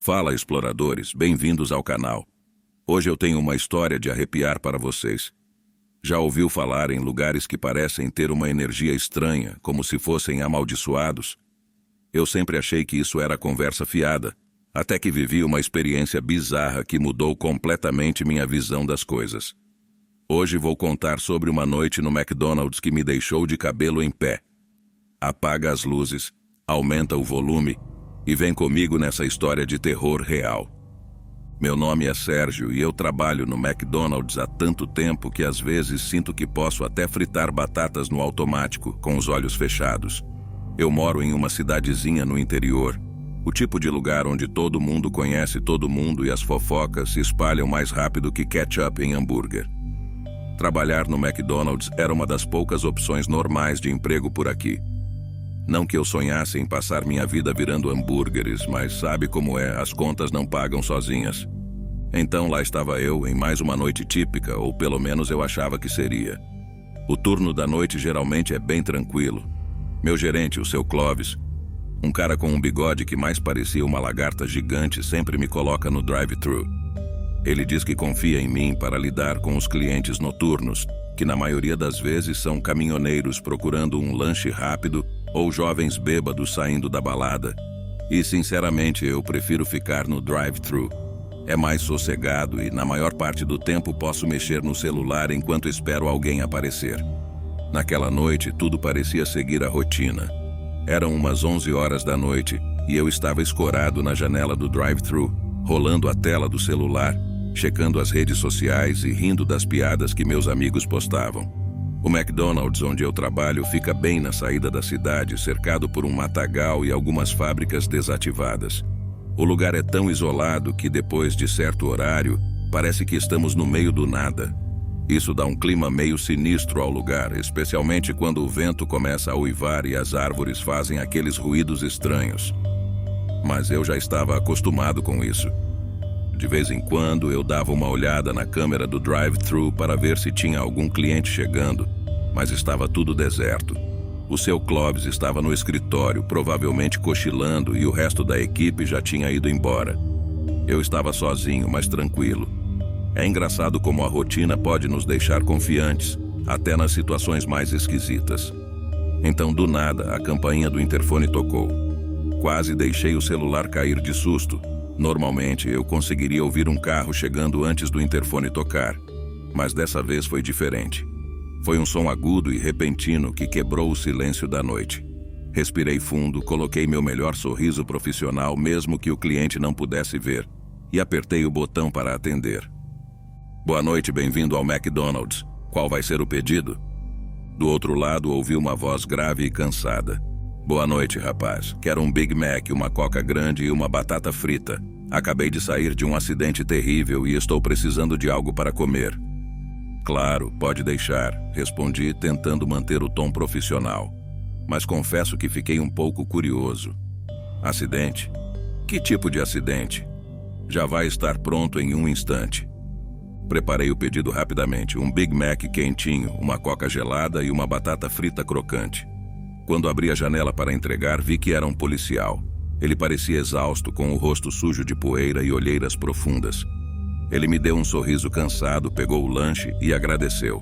Fala, exploradores, bem-vindos ao canal. Hoje eu tenho uma história de arrepiar para vocês. Já ouviu falar em lugares que parecem ter uma energia estranha, como se fossem amaldiçoados? Eu sempre achei que isso era conversa fiada, até que vivi uma experiência bizarra que mudou completamente minha visão das coisas. Hoje vou contar sobre uma noite no McDonald's que me deixou de cabelo em pé. Apaga as luzes, aumenta o volume e vem comigo nessa história de terror real. Meu nome é Sérgio e eu trabalho no McDonald's há tanto tempo que às vezes sinto que posso até fritar batatas no automático com os olhos fechados. Eu moro em uma cidadezinha no interior, o tipo de lugar onde todo mundo conhece todo mundo e as fofocas se espalham mais rápido que ketchup em hambúrguer. Trabalhar no McDonald's era uma das poucas opções normais de emprego por aqui. Não que eu sonhasse em passar minha vida virando hambúrgueres, mas sabe como é, as contas não pagam sozinhas. Então lá estava eu em mais uma noite típica, ou pelo menos eu achava que seria. O turno da noite geralmente é bem tranquilo. Meu gerente, o seu Clovis, um cara com um bigode que mais parecia uma lagarta gigante, sempre me coloca no drive-thru. Ele diz que confia em mim para lidar com os clientes noturnos, que na maioria das vezes são caminhoneiros procurando um lanche rápido ou jovens bêbados saindo da balada. E sinceramente eu prefiro ficar no drive-thru. É mais sossegado e na maior parte do tempo posso mexer no celular enquanto espero alguém aparecer. Naquela noite tudo parecia seguir a rotina. Eram umas 11 horas da noite e eu estava escorado na janela do drive-thru, rolando a tela do celular, checando as redes sociais e rindo das piadas que meus amigos postavam. O McDonald's onde eu trabalho fica bem na saída da cidade, cercado por um matagal e algumas fábricas desativadas. O lugar é tão isolado que depois de certo horário, parece que estamos no meio do nada. Isso dá um clima meio sinistro ao lugar, especialmente quando o vento começa a uivar e as árvores fazem aqueles ruídos estranhos. Mas eu já estava acostumado com isso. De vez em quando eu dava uma olhada na câmera do drive-thru para ver se tinha algum cliente chegando, mas estava tudo deserto. O seu Clovis estava no escritório, provavelmente cochilando, e o resto da equipe já tinha ido embora. Eu estava sozinho, mas tranquilo. É engraçado como a rotina pode nos deixar confiantes, até nas situações mais esquisitas. Então, do nada, a campainha do interfone tocou. Quase deixei o celular cair de susto. Normalmente, eu conseguiria ouvir um carro chegando antes do interfone tocar, mas dessa vez foi diferente. Foi um som agudo e repentino que quebrou o silêncio da noite. Respirei fundo, coloquei meu melhor sorriso profissional, mesmo que o cliente não pudesse ver, e apertei o botão para atender. Boa noite, bem-vindo ao McDonald's. Qual vai ser o pedido? Do outro lado, ouvi uma voz grave e cansada. Boa noite, rapaz. Quero um Big Mac, uma Coca grande e uma batata frita. Acabei de sair de um acidente terrível e estou precisando de algo para comer. Claro, pode deixar, respondi, tentando manter o tom profissional. Mas confesso que fiquei um pouco curioso. Acidente? Que tipo de acidente? Já vai estar pronto em um instante. Preparei o pedido rapidamente, um Big Mac quentinho, uma Coca gelada e uma batata frita crocante. Quando abri a janela para entregar, vi que era um policial. Ele parecia exausto, com o rosto sujo de poeira e olheiras profundas. Ele me deu um sorriso cansado, pegou o lanche e agradeceu.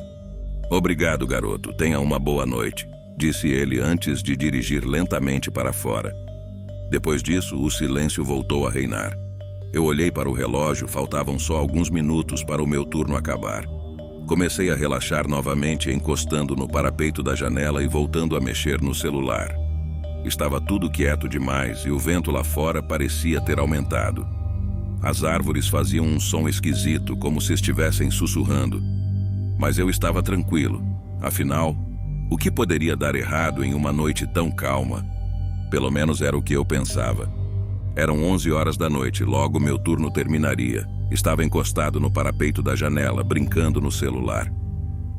Obrigado, garoto. Tenha uma boa noite, disse ele antes de dirigir lentamente para fora. Depois disso, o silêncio voltou a reinar. Eu olhei para o relógio, faltavam só alguns minutos para o meu turno acabar. Comecei a relaxar novamente, encostando no parapeito da janela e voltando a mexer no celular. Estava tudo quieto demais e o vento lá fora parecia ter aumentado. As árvores faziam um som esquisito, como se estivessem sussurrando. Mas eu estava tranquilo. Afinal, o que poderia dar errado em uma noite tão calma? Pelo menos era o que eu pensava. Eram 11 horas da noite, logo meu turno terminaria. Estava encostado no parapeito da janela, brincando no celular.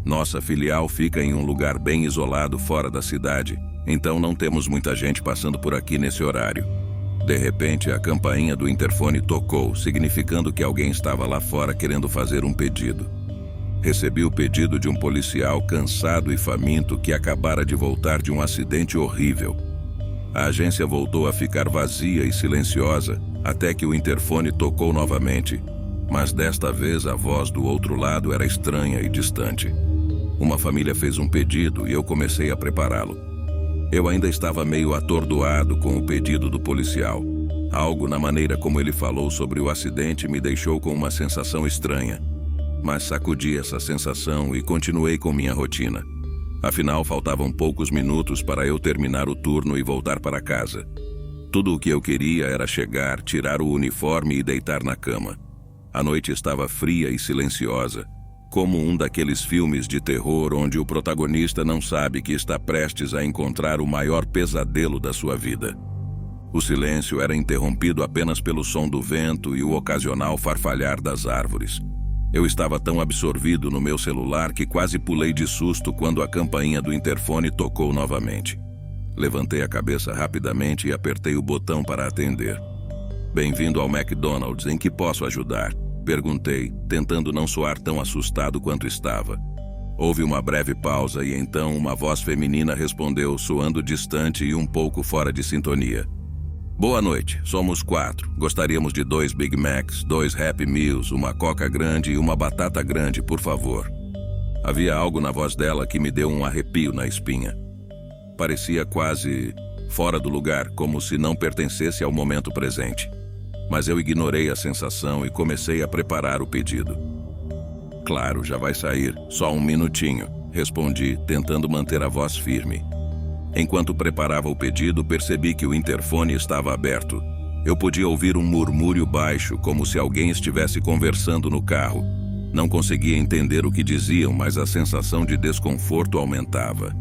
Nossa filial fica em um lugar bem isolado fora da cidade, então não temos muita gente passando por aqui nesse horário. De repente, a campainha do interfone tocou, significando que alguém estava lá fora querendo fazer um pedido. Recebi o pedido de um policial cansado e faminto que acabara de voltar de um acidente horrível. A agência voltou a ficar vazia e silenciosa, até que o interfone tocou novamente, mas desta vez a voz do outro lado era estranha e distante. Uma família fez um pedido e eu comecei a prepará-lo. Eu ainda estava meio atordoado com o pedido do policial. Algo na maneira como ele falou sobre o acidente me deixou com uma sensação estranha. Mas sacudi essa sensação e continuei com minha rotina. Afinal, faltavam poucos minutos para eu terminar o turno e voltar para casa. Tudo o que eu queria era chegar, tirar o uniforme e deitar na cama. A noite estava fria e silenciosa, como um daqueles filmes de terror onde o protagonista não sabe que está prestes a encontrar o maior pesadelo da sua vida. O silêncio era interrompido apenas pelo som do vento e o ocasional farfalhar das árvores. Eu estava tão absorvido no meu celular que quase pulei de susto quando a campainha do interfone tocou novamente. Levantei a cabeça rapidamente e apertei o botão para atender. "Bem-vindo ao McDonald's, em que posso ajudar?" Perguntei, tentando não soar tão assustado quanto estava. Houve uma breve pausa e então uma voz feminina respondeu, soando distante e um pouco fora de sintonia. "Boa noite, somos 4. Gostaríamos de 2 Big Macs, 2 Happy Meals, uma Coca grande e uma batata grande, por favor." Havia algo na voz dela que me deu um arrepio na espinha. Parecia quase fora do lugar, como se não pertencesse ao momento presente. Mas eu ignorei a sensação e comecei a preparar o pedido. "Claro, já vai sair, só um minutinho", respondi, tentando manter a voz firme. Enquanto preparava o pedido, percebi que o interfone estava aberto. Eu podia ouvir um murmúrio baixo, como se alguém estivesse conversando no carro. Não conseguia entender o que diziam, mas a sensação de desconforto aumentava.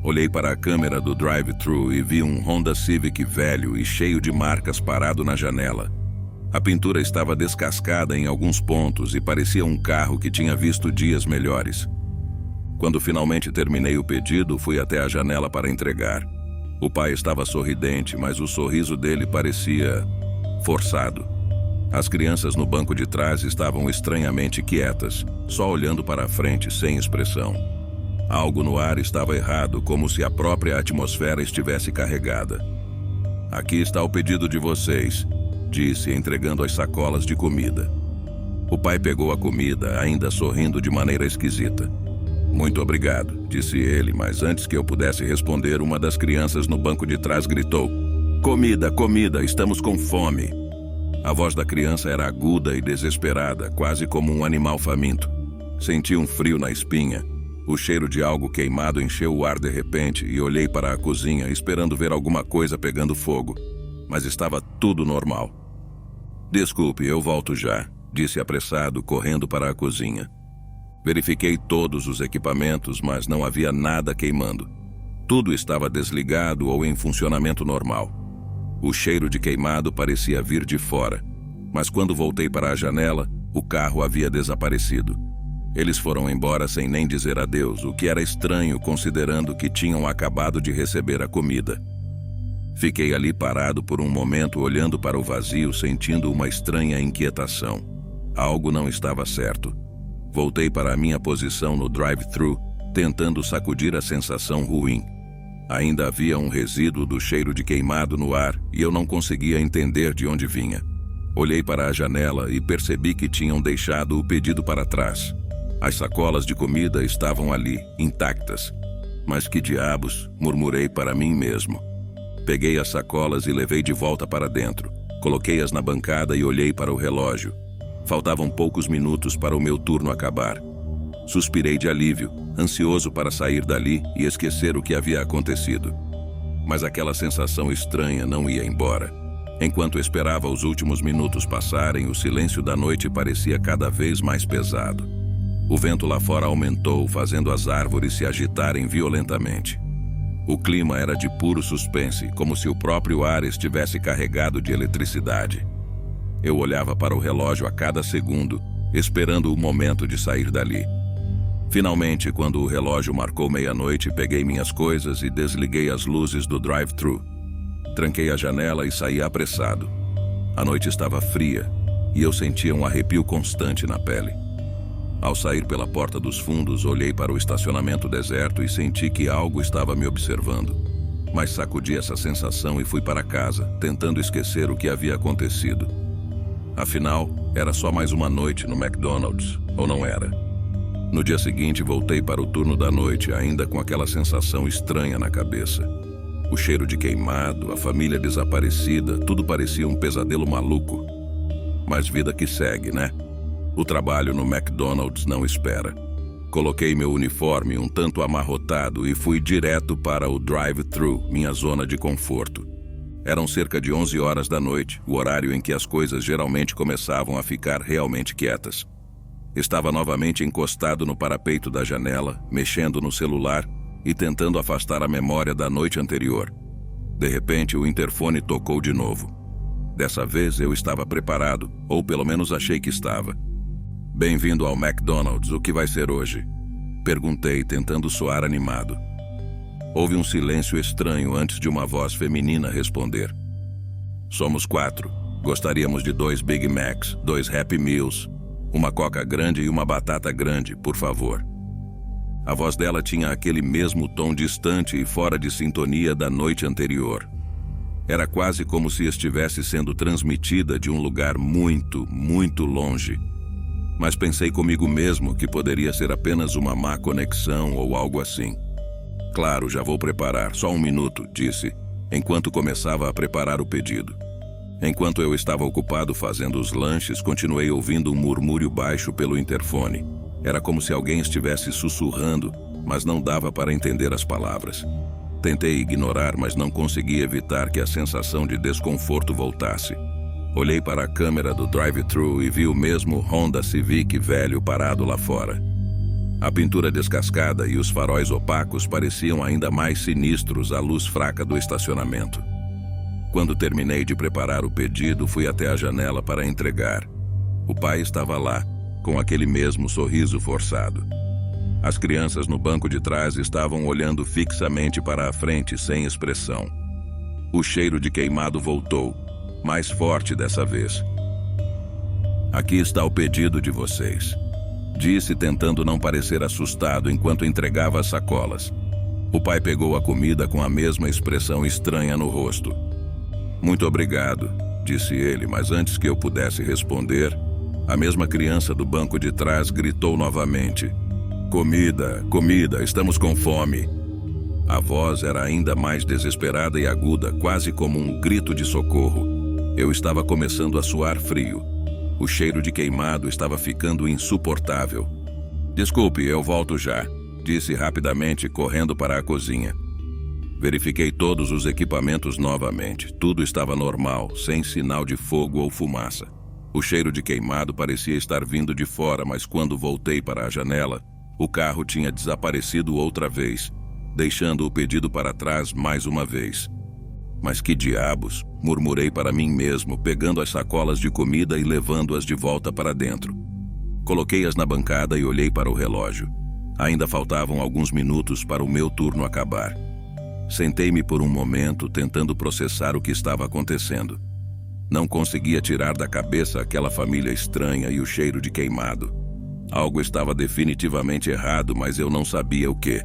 Olhei para a câmera do drive-thru e vi um Honda Civic velho e cheio de marcas parado na janela. A pintura estava descascada em alguns pontos e parecia um carro que tinha visto dias melhores. Quando finalmente terminei o pedido, fui até a janela para entregar. O pai estava sorridente, mas o sorriso dele parecia forçado. As crianças no banco de trás estavam estranhamente quietas, só olhando para a frente sem expressão. Algo no ar estava errado, como se a própria atmosfera estivesse carregada. "Aqui está o pedido de vocês", disse, entregando as sacolas de comida. O pai pegou a comida, ainda sorrindo de maneira esquisita. "Muito obrigado", disse ele, mas antes que eu pudesse responder, uma das crianças no banco de trás gritou: "Comida, comida, estamos com fome." A voz da criança era aguda e desesperada, quase como um animal faminto. Senti um frio na espinha. O cheiro de algo queimado encheu o ar de repente e olhei para a cozinha, esperando ver alguma coisa pegando fogo. Mas estava tudo normal. "Desculpe, eu volto já", disse apressado, correndo para a cozinha. Verifiquei todos os equipamentos, mas não havia nada queimando. Tudo estava desligado ou em funcionamento normal. O cheiro de queimado parecia vir de fora, mas quando voltei para a janela, o carro havia desaparecido. Eles foram embora sem nem dizer adeus, o que era estranho considerando que tinham acabado de receber a comida. Fiquei ali parado por um momento olhando para o vazio, sentindo uma estranha inquietação. Algo não estava certo. Voltei para a minha posição no drive-thru, tentando sacudir a sensação ruim. Ainda havia um resíduo do cheiro de queimado no ar e eu não conseguia entender de onde vinha. Olhei para a janela e percebi que tinham deixado o pedido para trás. As sacolas de comida estavam ali, intactas. "Mas que diabos?", murmurei para mim mesmo. Peguei as sacolas e levei de volta para dentro. Coloquei-as na bancada e olhei para o relógio. Faltavam poucos minutos para o meu turno acabar. Suspirei de alívio, ansioso para sair dali e esquecer o que havia acontecido. Mas aquela sensação estranha não ia embora. Enquanto esperava os últimos minutos passarem, o silêncio da noite parecia cada vez mais pesado. O vento lá fora aumentou, fazendo as árvores se agitarem violentamente. O clima era de puro suspense, como se o próprio ar estivesse carregado de eletricidade. Eu olhava para o relógio a cada segundo, esperando o momento de sair dali. Finalmente, quando o relógio marcou meia-noite, peguei minhas coisas e desliguei as luzes do drive-thru. Tranquei a janela e saí apressado. A noite estava fria e eu sentia um arrepio constante na pele. Ao sair pela porta dos fundos, olhei para o estacionamento deserto e senti que algo estava me observando. mas sacudi essa sensação e fui para casa, tentando esquecer o que havia acontecido. Afinal, era só mais uma noite no McDonald's, ou não era? No dia seguinte, voltei para o turno da noite, ainda com aquela sensação estranha na cabeça. O cheiro de queimado, a família desaparecida, tudo parecia um pesadelo maluco. Mas vida que segue, né? O trabalho no McDonald's não espera. Coloquei meu uniforme um tanto amarrotado e fui direto para o drive-thru, minha zona de conforto. Eram cerca de 11 horas da noite, o horário em que as coisas geralmente começavam a ficar realmente quietas. Estava novamente encostado no parapeito da janela, mexendo no celular e tentando afastar a memória da noite anterior. De repente, o interfone tocou de novo. Dessa vez eu estava preparado, ou pelo menos achei que estava. "Bem-vindo ao McDonald's, o que vai ser hoje?" Perguntei, tentando soar animado. Houve um silêncio estranho antes de uma voz feminina responder. "Somos 4. Gostaríamos de 2 Big Macs, 2 Happy Meals, uma Coca grande e uma batata grande, por favor." A voz dela tinha aquele mesmo tom distante e fora de sintonia da noite anterior. Era quase como se estivesse sendo transmitida de um lugar muito, muito longe. Mas pensei comigo mesmo que poderia ser apenas uma má conexão ou algo assim. "Claro, já vou preparar, só um minuto", disse, enquanto começava a preparar o pedido. Enquanto eu estava ocupado fazendo os lanches, continuei ouvindo um murmúrio baixo pelo interfone. Era como se alguém estivesse sussurrando, mas não dava para entender as palavras. Tentei ignorar, mas não consegui evitar que a sensação de desconforto voltasse. Olhei para a câmera do drive-thru e vi o mesmo Honda Civic velho parado lá fora. A pintura descascada e os faróis opacos pareciam ainda mais sinistros à luz fraca do estacionamento. Quando terminei de preparar o pedido, fui até a janela para entregar. O pai estava lá, com aquele mesmo sorriso forçado. As crianças no banco de trás estavam olhando fixamente para a frente, sem expressão. O cheiro de queimado voltou, mais forte dessa vez. "Aqui está o pedido de vocês", disse, tentando não parecer assustado enquanto entregava as sacolas. O pai pegou a comida com a mesma expressão estranha no rosto. "Muito obrigado", disse ele, mas antes que eu pudesse responder, a mesma criança do banco de trás gritou novamente: "Comida, comida, estamos com fome." A voz era ainda mais desesperada e aguda, quase como um grito de socorro. Eu estava começando a suar frio. O cheiro de queimado estava ficando insuportável. "Desculpe, eu volto já", disse rapidamente, correndo para a cozinha. Verifiquei todos os equipamentos novamente. Tudo estava normal, sem sinal de fogo ou fumaça. O cheiro de queimado parecia estar vindo de fora, mas quando voltei para a janela, o carro tinha desaparecido outra vez, deixando o pedido para trás mais uma vez. "Mas que diabos?", murmurei para mim mesmo, pegando as sacolas de comida e levando-as de volta para dentro. Coloquei-as na bancada e olhei para o relógio. Ainda faltavam alguns minutos para o meu turno acabar. Sentei-me por um momento, tentando processar o que estava acontecendo. Não conseguia tirar da cabeça aquela família estranha e o cheiro de queimado. Algo estava definitivamente errado, mas eu não sabia o quê.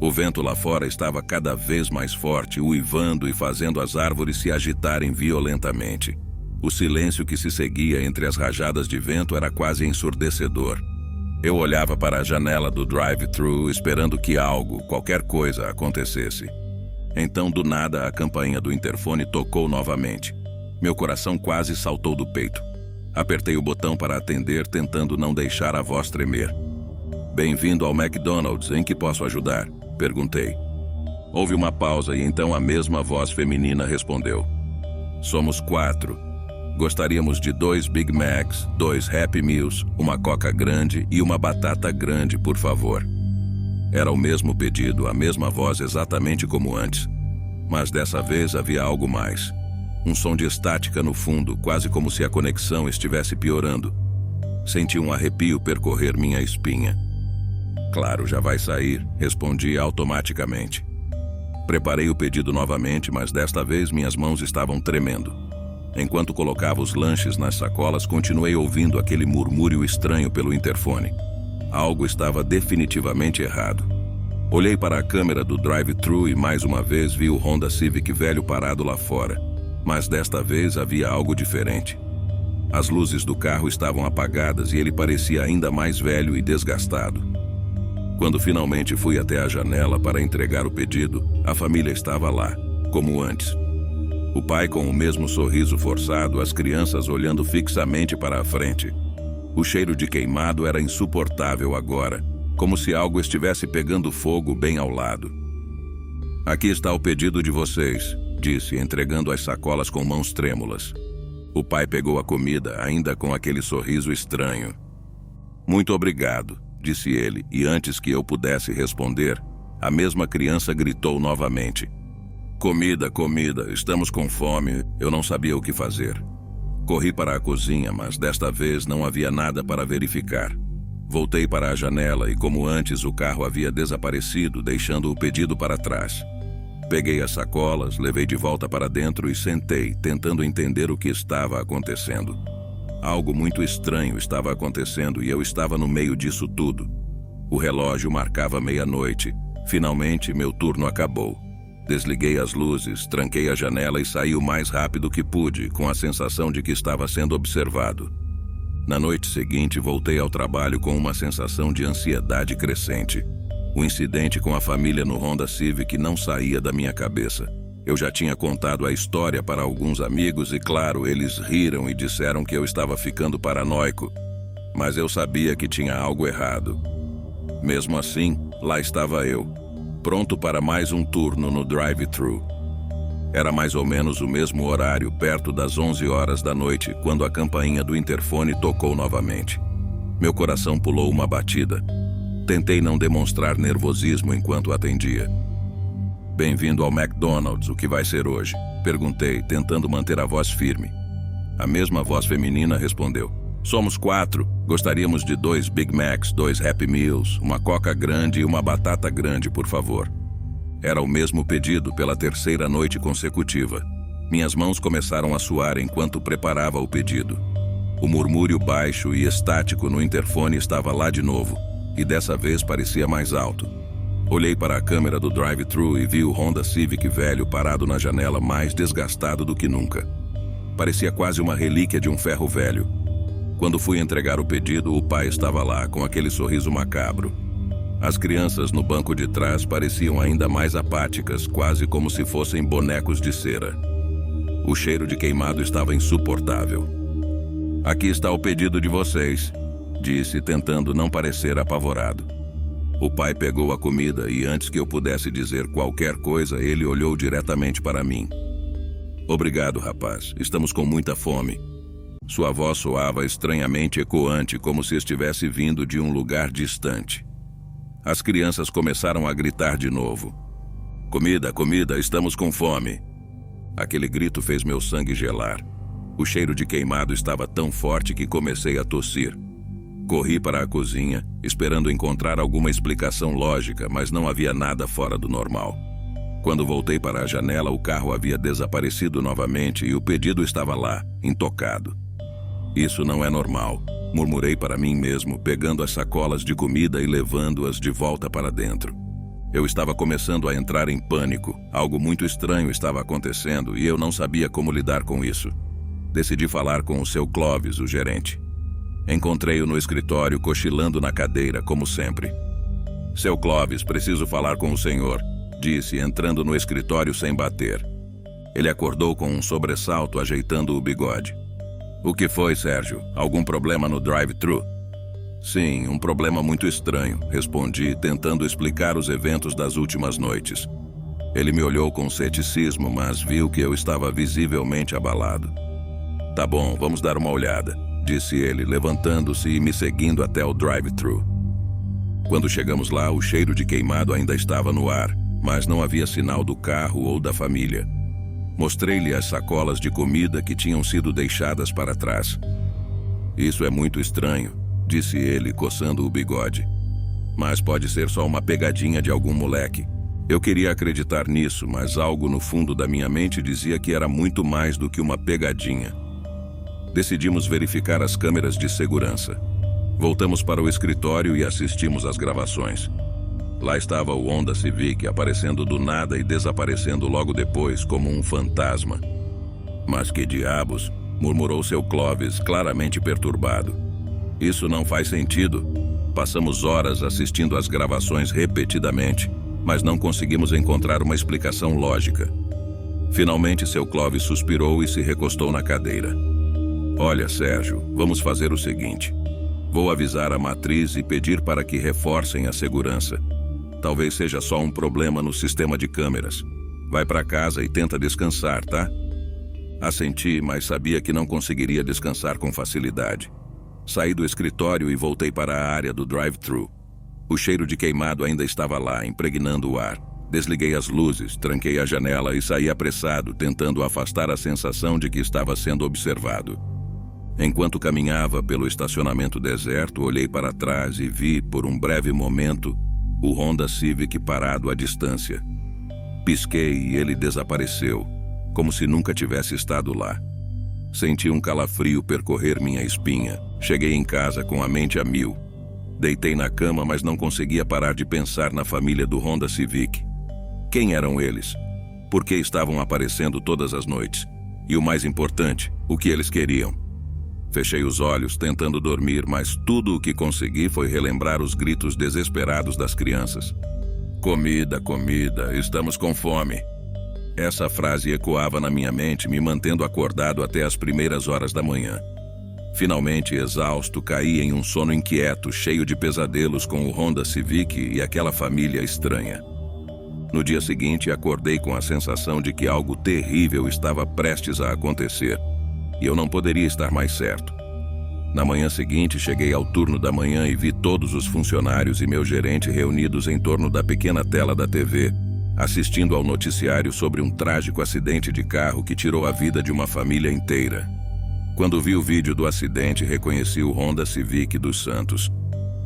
O vento lá fora estava cada vez mais forte, uivando e fazendo as árvores se agitarem violentamente. O silêncio que se seguia entre as rajadas de vento era quase ensurdecedor. Eu olhava para a janela do drive-thru, esperando que algo, qualquer coisa, acontecesse. Então, do nada, a campainha do interfone tocou novamente. Meu coração quase saltou do peito. Apertei o botão para atender, tentando não deixar a voz tremer. "Bem-vindo ao McDonald's, em que posso ajudar?", perguntei. Houve uma pausa e então a mesma voz feminina respondeu: "Somos 4. Gostaríamos de 2 Big Macs, 2 Happy Meals, uma Coca grande e uma batata grande, por favor." Era o mesmo pedido, a mesma voz exatamente como antes. Mas dessa vez havia algo mais. Um som de estática no fundo, quase como se a conexão estivesse piorando. Senti um arrepio percorrer minha espinha. "Claro, já vai sair", respondi automaticamente. Preparei o pedido novamente, mas desta vez minhas mãos estavam tremendo. Enquanto colocava os lanches nas sacolas, continuei ouvindo aquele murmúrio estranho pelo interfone. Algo estava definitivamente errado. Olhei para a câmera do drive-thru e mais uma vez vi o Honda Civic velho parado lá fora. Mas desta vez havia algo diferente. As luzes do carro estavam apagadas e ele parecia ainda mais velho e desgastado. Quando finalmente fui até a janela para entregar o pedido, a família estava lá, como antes. O pai com o mesmo sorriso forçado, as crianças olhando fixamente para a frente. O cheiro de queimado era insuportável agora, como se algo estivesse pegando fogo bem ao lado. "Aqui está o pedido de vocês", disse, entregando as sacolas com mãos trêmulas. O pai pegou a comida, ainda com aquele sorriso estranho. "Muito obrigado", disse ele, e antes que eu pudesse responder, a mesma criança gritou novamente. "Comida, comida, estamos com fome." Eu não sabia o que fazer. Corri para a cozinha, mas desta vez não havia nada para verificar. Voltei para a janela e, como antes, o carro havia desaparecido, deixando o pedido para trás. Peguei as sacolas, levei de volta para dentro e sentei, tentando entender o que estava acontecendo. Algo muito estranho estava acontecendo e eu estava no meio disso tudo. O relógio marcava meia-noite. Finalmente, meu turno acabou. Desliguei as luzes, tranquei a janela e saí o mais rápido que pude, com a sensação de que estava sendo observado. Na noite seguinte, voltei ao trabalho com uma sensação de ansiedade crescente. O incidente com a família no Honda Civic não saía da minha cabeça. Eu já tinha contado a história para alguns amigos e, claro, eles riram e disseram que eu estava ficando paranoico. Mas eu sabia que tinha algo errado. Mesmo assim, lá estava eu, pronto para mais um turno no drive-thru. Era mais ou menos o mesmo horário, perto das 11 horas da noite, quando a campainha do interfone tocou novamente. Meu coração pulou uma batida. Tentei não demonstrar nervosismo enquanto atendia. "Bem-vindo ao McDonald's, o que vai ser hoje?" Perguntei, tentando manter a voz firme. A mesma voz feminina respondeu. "Somos 4. Gostaríamos de 2 Big Macs, 2 Happy Meals, uma Coca grande e uma batata grande, por favor." Era o mesmo pedido pela terceira noite consecutiva. Minhas mãos começaram a suar enquanto preparava o pedido. O murmúrio baixo e estático no interfone estava lá de novo, e dessa vez parecia mais alto. Olhei para a câmera do drive-thru e vi o Honda Civic velho parado na janela, mais desgastado do que nunca. Parecia quase uma relíquia de um ferro velho. Quando fui entregar o pedido, o pai estava lá, com aquele sorriso macabro. As crianças no banco de trás pareciam ainda mais apáticas, quase como se fossem bonecos de cera. O cheiro de queimado estava insuportável. "Aqui está o pedido de vocês", disse, tentando não parecer apavorado. O pai pegou a comida e, antes que eu pudesse dizer qualquer coisa, ele olhou diretamente para mim. "Obrigado, rapaz. Estamos com muita fome." Sua voz soava estranhamente ecoante, como se estivesse vindo de um lugar distante. As crianças começaram a gritar de novo. "Comida, comida, estamos com fome." Aquele grito fez meu sangue gelar. O cheiro de queimado estava tão forte que comecei a tossir. Corri para a cozinha, esperando encontrar alguma explicação lógica, mas não havia nada fora do normal. Quando voltei para a janela, o carro havia desaparecido novamente e o pedido estava lá, intocado. "Isso não é normal", murmurei para mim mesmo, pegando as sacolas de comida e levando-as de volta para dentro. Eu estava começando a entrar em pânico. Algo muito estranho estava acontecendo e eu não sabia como lidar com isso. Decidi falar com o seu Clovis, o gerente. Encontrei-o no escritório, cochilando na cadeira, como sempre. "Seu Clovis, preciso falar com o senhor", disse, entrando no escritório sem bater. Ele acordou com um sobressalto, ajeitando o bigode. "O que foi, Sérgio? Algum problema no drive-thru?" "Sim, um problema muito estranho", respondi, tentando explicar os eventos das últimas noites. Ele me olhou com ceticismo, mas viu que eu estava visivelmente abalado. "Tá bom, vamos dar uma olhada", disse ele, levantando-se e me seguindo até o drive-thru. Quando chegamos lá, o cheiro de queimado ainda estava no ar, mas não havia sinal do carro ou da família. Mostrei-lhe as sacolas de comida que tinham sido deixadas para trás. "Isso é muito estranho", disse ele, coçando o bigode. "Mas pode ser só uma pegadinha de algum moleque." Eu queria acreditar nisso, mas algo no fundo da minha mente dizia que era muito mais do que uma pegadinha. Decidimos verificar as câmeras de segurança. Voltamos para o escritório e assistimos às gravações. Lá estava o Honda Civic aparecendo do nada e desaparecendo logo depois como um fantasma. Mas que diabos? Murmurou seu Clovis, claramente perturbado. Isso não faz sentido. Passamos horas assistindo às gravações repetidamente, mas não conseguimos encontrar uma explicação lógica. Finalmente seu Clovis suspirou e se recostou na cadeira. Olha, Sérgio, vamos fazer o seguinte. Vou avisar a matriz e pedir para que reforcem a segurança. Talvez seja só um problema no sistema de câmeras. Vai para casa e tenta descansar, tá? Assenti, mas sabia que não conseguiria descansar com facilidade. Saí do escritório e voltei para a área do drive-thru. O cheiro de queimado ainda estava lá, impregnando o ar. Desliguei as luzes, tranquei a janela e saí apressado, tentando afastar a sensação de que estava sendo observado. Enquanto caminhava pelo estacionamento deserto, olhei para trás e vi, por um breve momento, o Honda Civic parado à distância. Pisquei e ele desapareceu, como se nunca tivesse estado lá. Senti um calafrio percorrer minha espinha. Cheguei em casa com a mente a mil. Deitei na cama, mas não conseguia parar de pensar na família do Honda Civic. Quem eram eles? Por que estavam aparecendo todas as noites? E o mais importante, o que eles queriam? Fechei os olhos, tentando dormir, mas tudo o que consegui foi relembrar os gritos desesperados das crianças. Comida, comida, estamos com fome. Essa frase ecoava na minha mente, me mantendo acordado até as primeiras horas da manhã. Finalmente, exausto, caí em um sono inquieto, cheio de pesadelos com o Honda Civic e aquela família estranha. No dia seguinte, acordei com a sensação de que algo terrível estava prestes a acontecer, e eu não poderia estar mais certo. Na manhã seguinte, cheguei ao turno da manhã e vi todos os funcionários e meu gerente reunidos em torno da pequena tela da TV, assistindo ao noticiário sobre um trágico acidente de carro que tirou a vida de uma família inteira. Quando vi o vídeo do acidente, reconheci o Honda Civic dos Santos.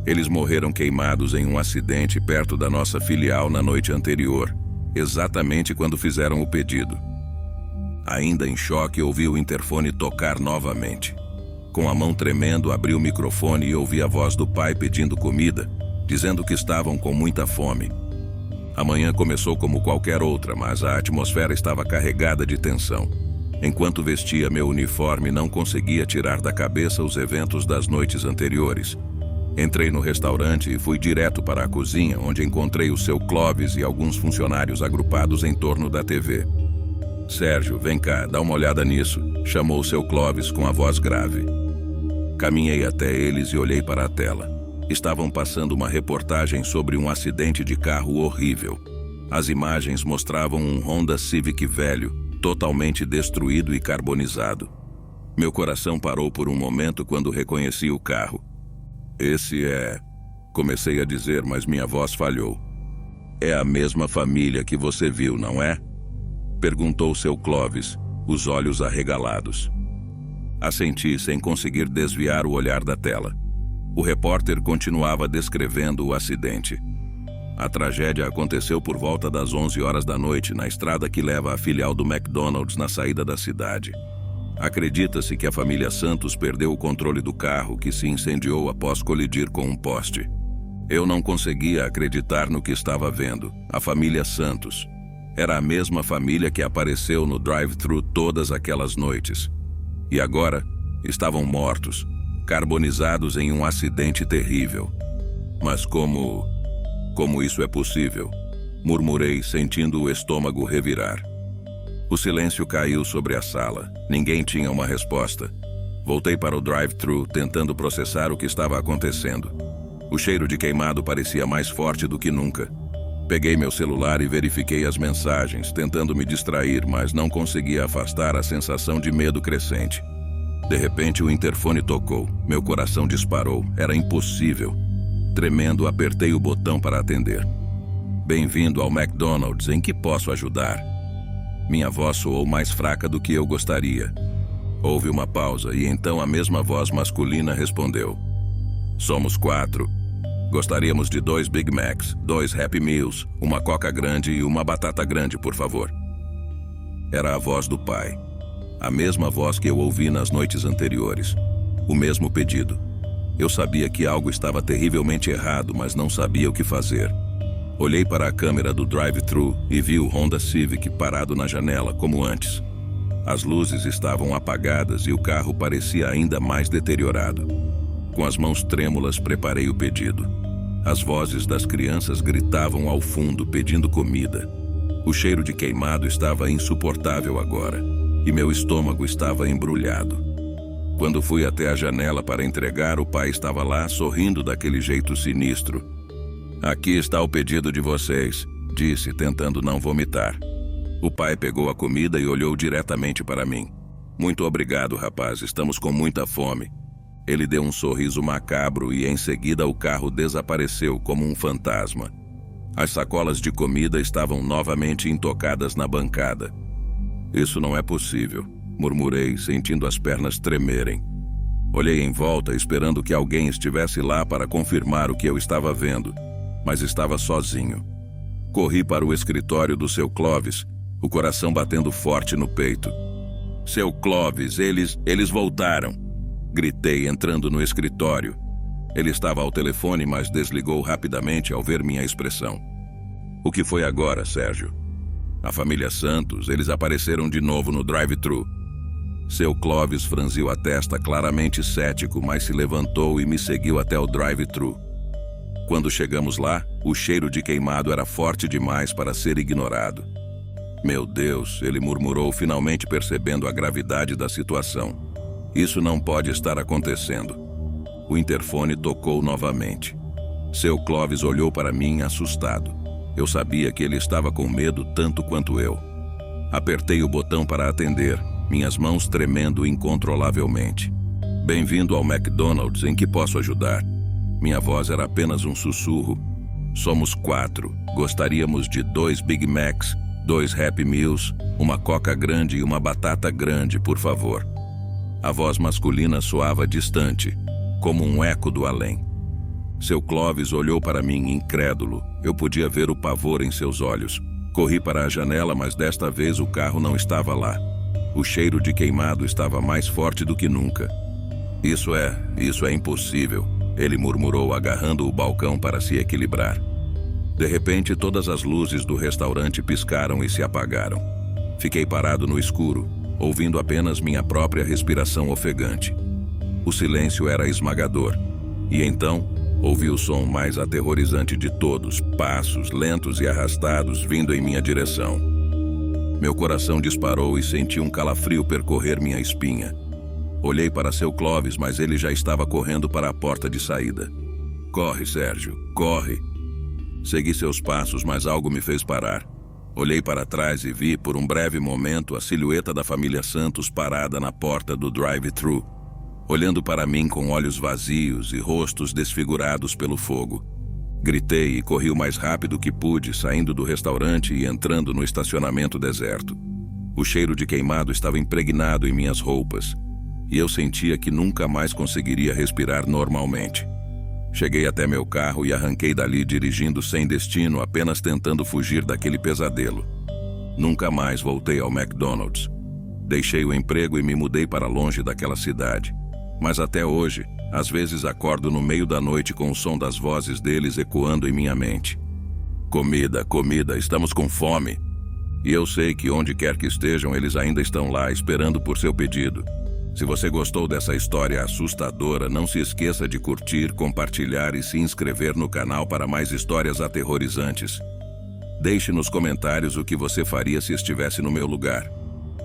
Eles morreram queimados em um acidente perto da nossa filial na noite anterior, exatamente quando fizeram o pedido. Ainda em choque, ouvi o interfone tocar novamente. Com a mão tremendo, abri o microfone e ouvi a voz do pai pedindo comida, dizendo que estavam com muita fome. A manhã começou como qualquer outra, mas a atmosfera estava carregada de tensão. Enquanto vestia meu uniforme, não conseguia tirar da cabeça os eventos das noites anteriores. Entrei no restaurante e fui direto para a cozinha, onde encontrei o seu Clovis e alguns funcionários agrupados em torno da TV. Sérgio, vem cá, dá uma olhada nisso, chamou o seu Clovis com a voz grave. Caminhei até eles e olhei para a tela. Estavam passando uma reportagem sobre um acidente de carro horrível. As imagens mostravam um Honda Civic velho, totalmente destruído e carbonizado. Meu coração parou por um momento quando reconheci o carro. Esse é... Comecei a dizer, mas minha voz falhou. É a mesma família que você viu, não é? Perguntou seu Clovis, os olhos arregalados. Assenti sem conseguir desviar o olhar da tela. O repórter continuava descrevendo o acidente. A tragédia aconteceu por volta das 11 horas da noite na estrada que leva à filial do McDonald's na saída da cidade. Acredita-se que a família Santos perdeu o controle do carro que se incendiou após colidir com um poste. Eu não conseguia acreditar no que estava vendo. A família Santos. Era a mesma família que apareceu no drive-thru todas aquelas noites. E agora, estavam mortos, carbonizados em um acidente terrível. Mas como isso é possível? Murmurei, sentindo o estômago revirar. O silêncio caiu sobre a sala. Ninguém tinha uma resposta. Voltei para o drive-thru, tentando processar o que estava acontecendo. O cheiro de queimado parecia mais forte do que nunca. Peguei meu celular e verifiquei as mensagens, tentando me distrair, mas não conseguia afastar a sensação de medo crescente. De repente, o interfone tocou. Meu coração disparou. Era impossível. Tremendo, apertei o botão para atender. Bem-vindo ao McDonald's. Em que posso ajudar? Minha voz soou mais fraca do que eu gostaria. Houve uma pausa e então a mesma voz masculina respondeu. Somos 4. Gostaríamos de 2 Big Macs, 2 Happy Meals, uma Coca grande e uma batata grande, por favor. Era a voz do pai. A mesma voz que eu ouvi nas noites anteriores. O mesmo pedido. Eu sabia que algo estava terrivelmente errado, mas não sabia o que fazer. Olhei para a câmera do drive-thru e vi o Honda Civic parado na janela como antes. As luzes estavam apagadas e o carro parecia ainda mais deteriorado. Com as mãos trêmulas preparei o pedido. As vozes das crianças gritavam ao fundo pedindo comida. O cheiro de queimado estava insuportável agora e meu estômago estava embrulhado. Quando fui até a janela para entregar, o pai estava lá sorrindo daquele jeito sinistro. "Aqui está o pedido de vocês", disse, tentando não vomitar. O pai pegou a comida e olhou diretamente para mim. "Muito obrigado, rapaz, estamos com muita fome." Ele deu um sorriso macabro e em seguida o carro desapareceu como um fantasma. As sacolas de comida estavam novamente intocadas na bancada. "Isso não é possível", murmurei, sentindo as pernas tremerem. Olhei em volta, esperando que alguém estivesse lá para confirmar o que eu estava vendo, mas estava sozinho. Corri para o escritório do seu Clovis, o coração batendo forte no peito. "Seu Clovis, eles voltaram!" Gritei, entrando no escritório. Ele estava ao telefone, mas desligou rapidamente ao ver minha expressão. "O que foi agora, Sérgio?" "A família Santos, eles apareceram de novo no drive-thru." Seu Clovis franziu a testa, claramente cético, mas se levantou e me seguiu até o drive-thru. Quando chegamos lá, o cheiro de queimado era forte demais para ser ignorado. "Meu Deus", ele murmurou, finalmente percebendo a gravidade da situação. "Isso não pode estar acontecendo." O interfone tocou novamente. Seu Clovis olhou para mim assustado. Eu sabia que ele estava com medo tanto quanto eu. Apertei o botão para atender, minhas mãos tremendo incontrolavelmente. "Bem-vindo ao McDonald's, em que posso ajudar?" Minha voz era apenas um sussurro. "Somos 4. Gostaríamos de 2 Big Macs, 2 Happy Meals, uma Coca grande e uma batata grande, por favor." A voz masculina soava distante, como um eco do além. Seu Clovis olhou para mim incrédulo. Eu podia ver o pavor em seus olhos. Corri para a janela, mas desta vez o carro não estava lá. O cheiro de queimado estava mais forte do que nunca. Isso é impossível", ele murmurou, agarrando o balcão para se equilibrar. De repente, todas as luzes do restaurante piscaram e se apagaram. Fiquei parado no escuro, ouvindo apenas minha própria respiração ofegante. O silêncio era esmagador. E então, ouvi o som mais aterrorizante de todos, passos lentos e arrastados vindo em minha direção. Meu coração disparou e senti um calafrio percorrer minha espinha. Olhei para seu Clovis, mas ele já estava correndo para a porta de saída. "Corre, Sérgio, corre!" Segui seus passos, mas algo me fez parar. Olhei para trás e vi, por um breve momento, a silhueta da família Santos parada na porta do drive-thru, olhando para mim com olhos vazios e rostos desfigurados pelo fogo. Gritei e corri o mais rápido que pude, saindo do restaurante e entrando no estacionamento deserto. O cheiro de queimado estava impregnado em minhas roupas, e eu sentia que nunca mais conseguiria respirar normalmente. Cheguei até meu carro e arranquei dali dirigindo sem destino, apenas tentando fugir daquele pesadelo. Nunca mais voltei ao McDonald's. Deixei o emprego e me mudei para longe daquela cidade. Mas até hoje, às vezes acordo no meio da noite com o som das vozes deles ecoando em minha mente. "Comida, comida, estamos com fome." E eu sei que onde quer que estejam, eles ainda estão lá esperando por seu pedido. Se você gostou dessa história assustadora, não se esqueça de curtir, compartilhar e se inscrever no canal para mais histórias aterrorizantes. Deixe nos comentários o que você faria se estivesse no meu lugar.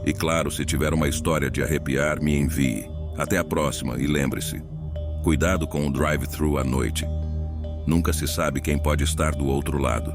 E claro, se tiver uma história de arrepiar, me envie. Até a próxima e lembre-se, cuidado com o drive-thru à noite. Nunca se sabe quem pode estar do outro lado.